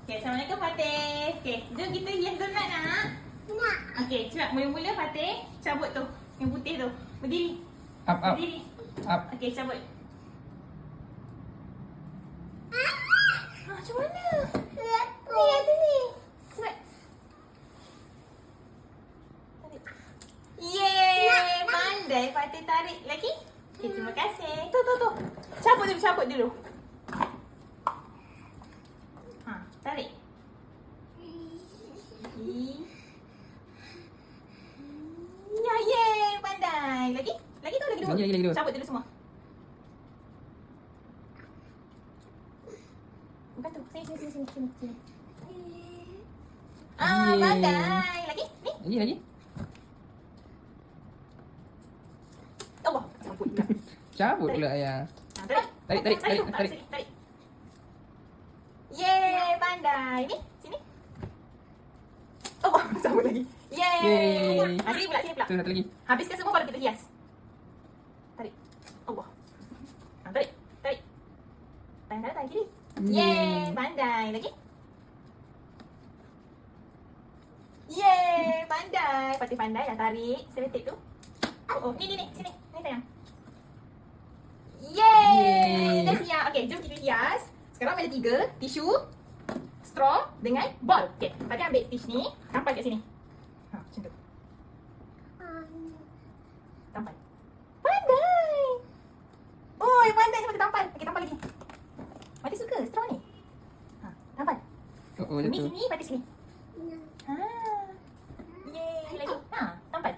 Okey, Assalamualaikum Fatih. Okey, jom kita hias donat nak. Nak. Okey, cepat. Mula-mula Fatih cabut tu. Yang putih tu. Berdiri. Up. Berdiri. Up. Okey, cabut. Macam mana? Ni ada ni. Cepat. Tarik. Yeay! Pandai Fatih tarik lagi. Okey, terima kasih. Tu. Cabut dulu. Ha, tarik. Ya, yeay! Pandai. Lagi tu, lagi dua. Lagi dua. Cabut dulu semua. Bukan tu. Sini. Ah, Yeay. pandai. Lagi? Ni? Lagi. Allah. Cabut pula. Cabut pula ayah. Ha, tarik. Tarik. Yeay, pandai. Ni, sini. Allah, cabut lagi. Yeay. Yeay. Ha, sini pula. Tu satu lagi. Habiskan semua baru kita hias. Tarik. Allah. Ha, tarik. Tarik kiri. Yeay, pandai. Lagi. Yeay, pandai. Fatih pandai dah tarik seletik tu. Oh, ni. Sini. Ni sayang. Yeay. Dah siap. Okey, jom kita hias. Sekarang ada 3. Tisu, straw dengan ball. Okey, Fatih ambil tisu ni. Tampal kat sini. Ha, macam tu. Tampal. Pandai. Oi, pandai Fatih tampal. Okey, tampal lagi. Fatih suka straw ni. Ha, tampal. Oh, Ni jatuh. sini, Fatih sini. Ha. Yeay, lagi. Ha, tampal.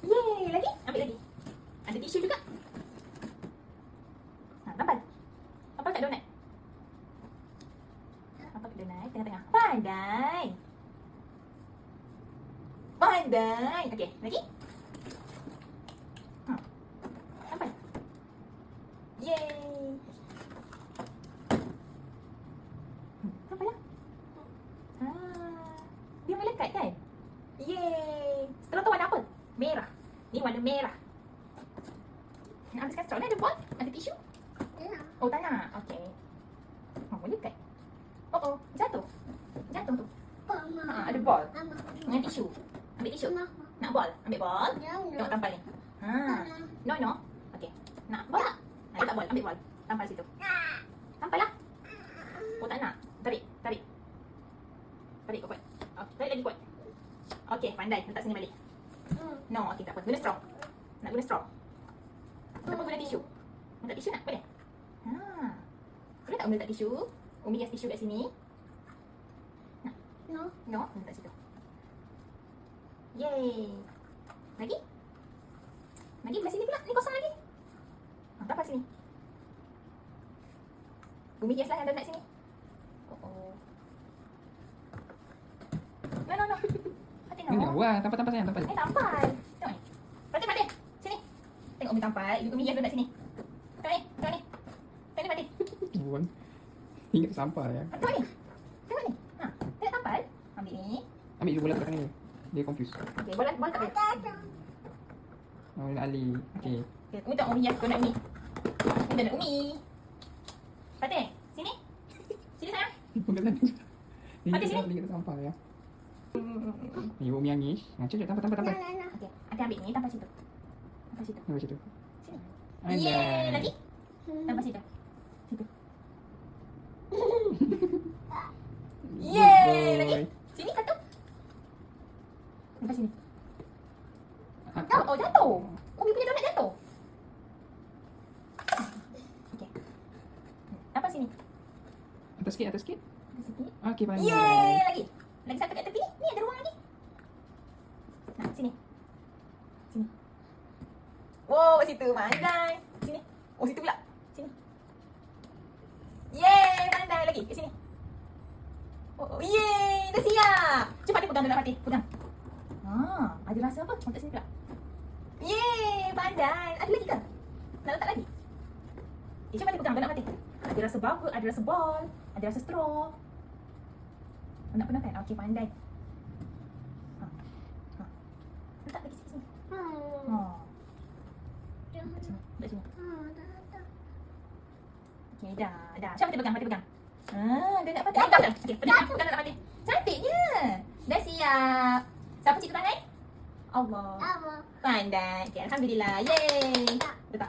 Yeay, lagi. Ambil lagi. Ada tisu juga. Ha, tampal. Tampal kat donat. Tampal kat donat, tengah-tengah. Pandai. Okey, lagi. Ha. Tampal. Yeay. Tampal lah. Dia melekat kan? Yeay. Straw tu warna apa? Merah. Ni warna merah. Nak habiskan straw ni ada ball? Ada tisu? Oh, tak nak. Okey. Oh, melekat. Oh, jatuh tu. Ha, ada ball. Dengan tisu. Ambil tisu. Nak ball? Ambil ball. Tengok tampal ni. Ha. No. Okey. Nak ball tak? Nak tak ball? Ambil ball. Tampal situ. Tampal lah. Oh, tak nak. Tarik kuat. Oh, tarik lagi kuat. Okey, pandai. Letak sini balik. No, okey tak apa. Guna straw. Nak guna straw. Ataupun guna tisu. Letak tisu nak? Boleh? Ha. Boleh tak letak tisu? Umi hias tisu kat sini. Nak? No, letak situ. Yeay. Lagi belah sini pula. Ni kosong lagi. Ha, tampal sini. Umi hiaslah yang donat sini. Oh. No. Fatih Ni no. wah, tampal sayang, tampal. Tampal. Tengok ni. Fatih. Sini. Tengok Umi tampal. Umi hias donat sini. Tengok ni. Tengok ni Fatih. Buang. Ingat sampah ya. Tengok ni. Ha. Tengok tampal. Ambil ni. Ambil je bola kat ni. Dia confuse. Okey, bola tak boleh. Oh, nak Ali. Okey. Okey, Umi tengok Umi hias donat Umi. Ni donat Umi. Fatih, sini. Sini sayang. Bukan tadi. Fatih, sini. Dia kena sampah ya. Ni Umi Angis. Macam tampal. Okey, Fatih ambil ni tampal situ. Tampal situ. Sini. Yeay, lagi. Tampal situ. Yeay, lagi. Sini satu. Tampal sini. Oh, jatuh. Umi punya donat jatuh. Okey. Tampal sini. Atas sikit. Sikit. Okey, pandai. Yeay, lagi satu kat tepi ni. Ni ada ruang lagi. Nah, sini. Wow, situ pandai. Sini. Oh, situ pula. Sini. Yeay, pandai lagi. Kat sini. Oh, yeay, dah siap. Cepat dia pegang donat Fatih. Pegang. Ha, ada rasa apa? Letak sini pula. Yeay, pandai. Ada lagi ke? Nak letak lagi? Cuba Fatih pegang donat Fatih. Ada rasa bubble, ada rasa ball, ada rasa straw. Nak pernah kan? Okey, pandai. Ha. Letak lagi sini. Ha. Letak sini. Okey, dah. Cuba Fatih pegang. dia nak pandai. Dah. Okey, pegang nak pandai. Cantiknya. Dah siap. Siapa cikgu tangan? Allah. Pandai. Okey, alhamdulillah. Yeay. Letak.